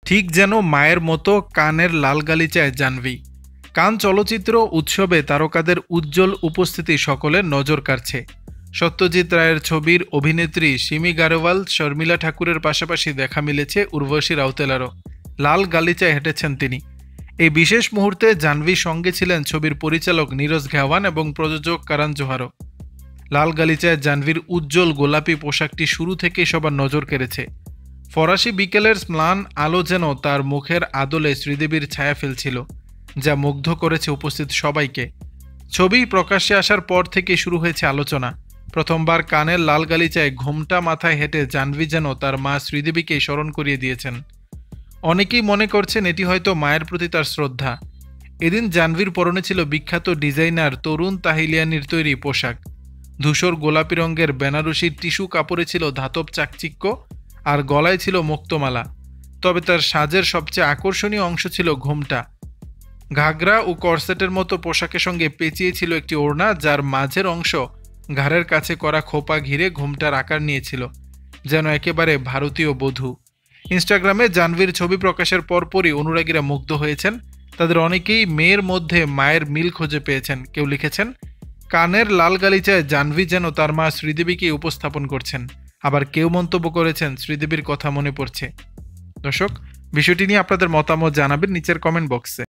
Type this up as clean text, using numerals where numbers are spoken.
ঠিক যেন মায়ের মতো কানের লাল গালিচায় জাহ্নবী। কান চলচ্চিত্র উৎসবে তারকাদের উজ্জ্বল উপস্থিতি সকলের নজর কাড়ছে। সত্যজিৎ রায়ের ছবির অভিনেত্রী সিমি গারোয়াল, শর্মিলা ঠাকুরের পাশাপাশি দেখা মিলেছে উর্বশী রাউতেলারও। লাল গালিচায় হেঁটেছেন তিনি। এই বিশেষ মুহূর্তে জাহ্নবীর সঙ্গে ছিলেন ছবির পরিচালক নীরজ ঘেওয়ান এবং প্রযোজক কারণ জোহারও। লাল গালিচায় জাহ্নবীর উজ্জ্বল গোলাপি পোশাকটি শুরু থেকেই সবার নজর কেড়েছে। ফরাসি বিকেলের ম্লান আলো যেন তার মুখের আদলে শ্রীদেবীর ছায়া ফেলছিল, যা মুগ্ধ করেছে উপস্থিত সবাইকে। ছবি প্রকাশ্যে আসার পর থেকে শুরু হয়েছে আলোচনা। প্রথমবার কানের লাল গালিচায় ঘোমটা মাথায় হেঁটে জাহ্নবী যেন তার মা শ্রীদেবীকে স্মরণ করিয়ে দিয়েছেন। অনেকেই মনে করছেন এটি হয়তো মায়ের প্রতি তার শ্রদ্ধা। এদিন জাহ্নবীর পরনে ছিল বিখ্যাত ডিজাইনার তরুণ তাহিলিয়ানির তৈরি পোশাক। ধূসর গোলাপি রঙের বেনারসির টিস্যু কাপড়ে ছিল ধাতব চাকচিক্য, আর গলায় ছিল মুক্তমালা। তবে তার সাজের সবচেয়ে আকর্ষণীয় অংশ ছিল ঘোমটা। ঘাগরা ও করসেটের মতো পোশাকের সঙ্গে পেঁচিয়ে ছিল একটি ওড়না, যার মাঝের অংশ ঘাড়ের কাছে করা খোপা ঘিরে ঘোমটার আকার নিয়েছিল, যেন একেবারে ভারতীয় বধূ। ইনস্টাগ্রামে জাহ্নবীর ছবি প্রকাশের পরপরই অনুরাগীরা মুগ্ধ হয়েছেন। তাদের অনেকেই মেয়ের মধ্যে মায়ের মিল খুঁজে পেয়েছেন। কেউ লিখেছেন, কানের লাল গালিচায় জাহ্নবী যেন তার মা শ্রীদেবীকে উপস্থাপন করছেন। আবার কেউ মন্তব্য করেছেন, শ্রীদেবীর কথা মনে পড়ছে। দর্শক, বিষয়টি নিয়ে আপনাদের মতামত জানাবেন নিচের কমেন্ট বক্সে।